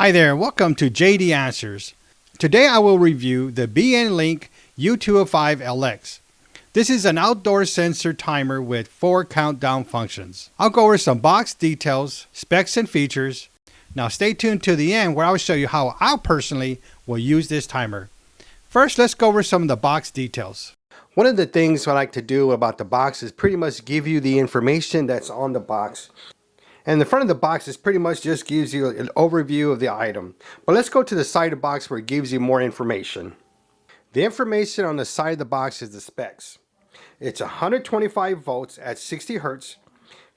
Hi there, welcome to JD Answers. Today I will review the HBN CP-U205LX. This is an outdoor sensor timer with 4 countdown functions. I'll go over some box details, specs and features. Now stay tuned to the end where I'll show you how I personally will use this timer. First, let's go over some of the box details. One of the things I like to do about the box is pretty much give you the information that's on the box. And the front of the box is pretty much just gives you an overview of the item. But let's go to the side of the box where it gives you more information. The information on the side of the box is the specs. It's 125 volts at 60 hertz,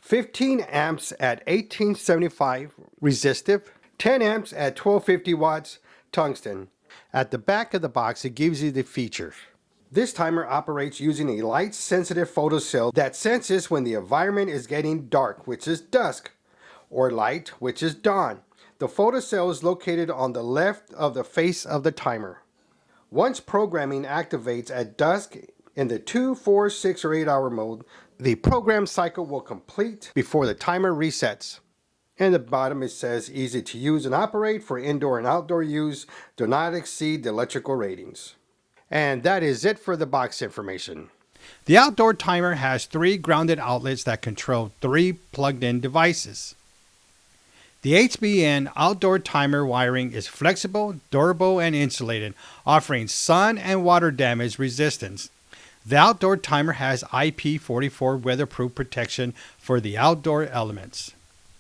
15 amps at 1875 resistive, 10 amps at 1250 watts tungsten. At the back of the box, it gives you the features. This timer operates using a light-sensitive photocell that senses when the environment is getting dark, which is dusk, or light, which is dawn. The photocell is located on the left of the face of the timer. Once programming activates at dusk in the 2, 4, 6, or 8 hour mode, the program cycle will complete before the timer resets. In the bottom it says easy to use and operate for indoor and outdoor use, do not exceed the electrical ratings. And that is it for the box information. The outdoor timer has 3 grounded outlets that control 3 plugged-in devices. The HBN outdoor timer wiring is flexible, durable, and insulated, offering sun and water damage resistance. The outdoor timer has IP44 weatherproof protection for the outdoor elements.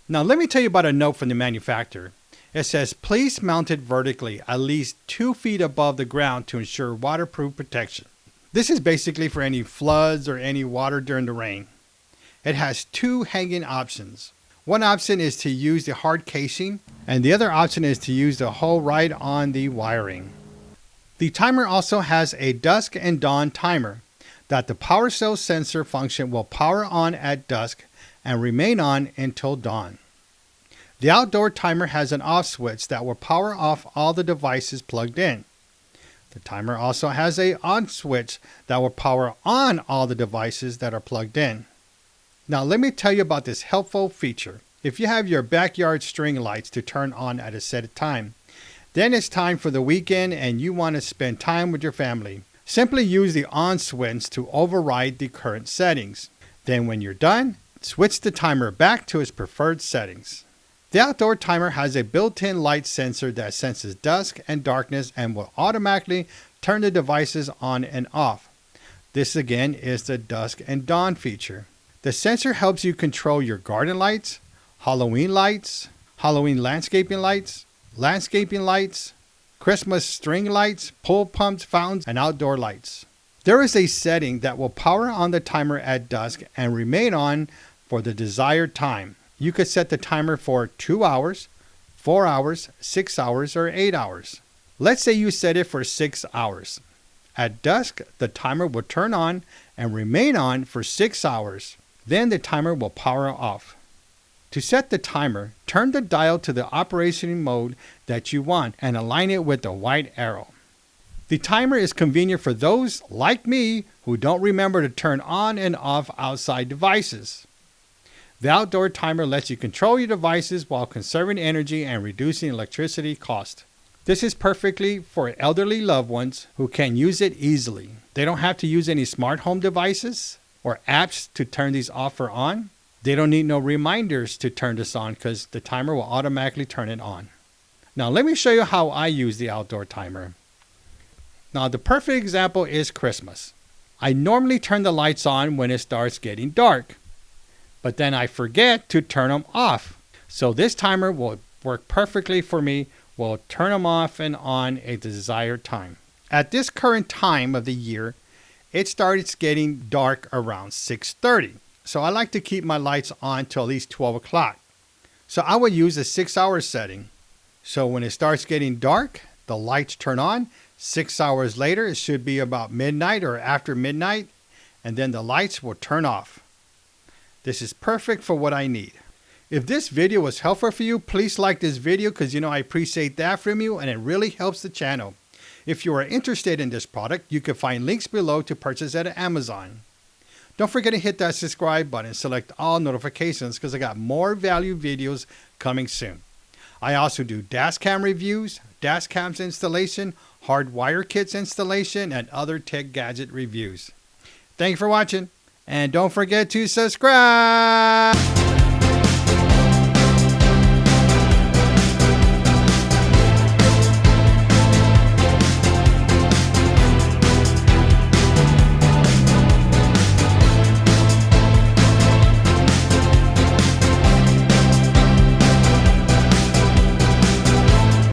Now let me tell you about a note from the manufacturer. It says, please mount it vertically at least 2 feet above the ground to ensure waterproof protection. This is basically for any floods or any water during the rain. It has 2 hanging options. One option is to use the hard casing, and the other option is to use the hole right on the wiring. The timer also has a dusk and dawn timer that the power cell sensor function will power on at dusk and remain on until dawn. The outdoor timer has an off switch that will power off all the devices plugged in. The timer also has an on switch that will power on all the devices that are plugged in. Now let me tell you about this helpful feature. If you have your backyard string lights to turn on at a set time, then it's time for the weekend and you want to spend time with your family. Simply use the on switch to override the current settings. Then when you're done, switch the timer back to its preferred settings. The outdoor timer has a built-in light sensor that senses dusk and darkness and will automatically turn the devices on and off. This again is the dusk and dawn feature. The sensor helps you control your garden lights, Halloween landscaping lights, Christmas string lights, pool pumps, fountains, and outdoor lights. There is a setting that will power on the timer at dusk and remain on for the desired time. You could set the timer for 2 hours, 4 hours, 6 hours, or 8 hours. Let's say you set it for 6 hours. At dusk, the timer will turn on and remain on for 6 hours. Then the timer will power off. To set the timer, turn the dial to the operation mode that you want and align it with the white arrow. The timer is convenient for those, like me, who don't remember to turn on and off outside devices. The outdoor timer lets you control your devices while conserving energy and reducing electricity cost. This is perfectly for elderly loved ones who can use it easily. They don't have to use any smart home devices or apps to turn these off or on. They don't need no reminders to turn this on because the timer will automatically turn it on. Now let me show you how I use the outdoor timer. Now the perfect example is Christmas. I normally turn the lights on when it starts getting dark, but then I forget to turn them off. So this timer will work perfectly for me. Will turn them off and on at the desired time. At this current time of the year, it starts getting dark around 6:30. So I like to keep my lights on till at least 12 o'clock. So I would use a 6-hour setting. So when it starts getting dark, the lights turn on. 6 hours later, it should be about midnight or after midnight, and then the lights will turn off. This is perfect for what I need. If this video was helpful for you, please like this video because I appreciate that from you and it really helps the channel. If you are interested in this product, you can find links below to purchase at Amazon. Don't forget to hit that subscribe button and select all notifications because I got more value videos coming soon. I also do dash cam reviews, dash cams installation, HARDWIRE kits installation, and other tech gadget reviews. Thank you for watching, and don't forget to subscribe!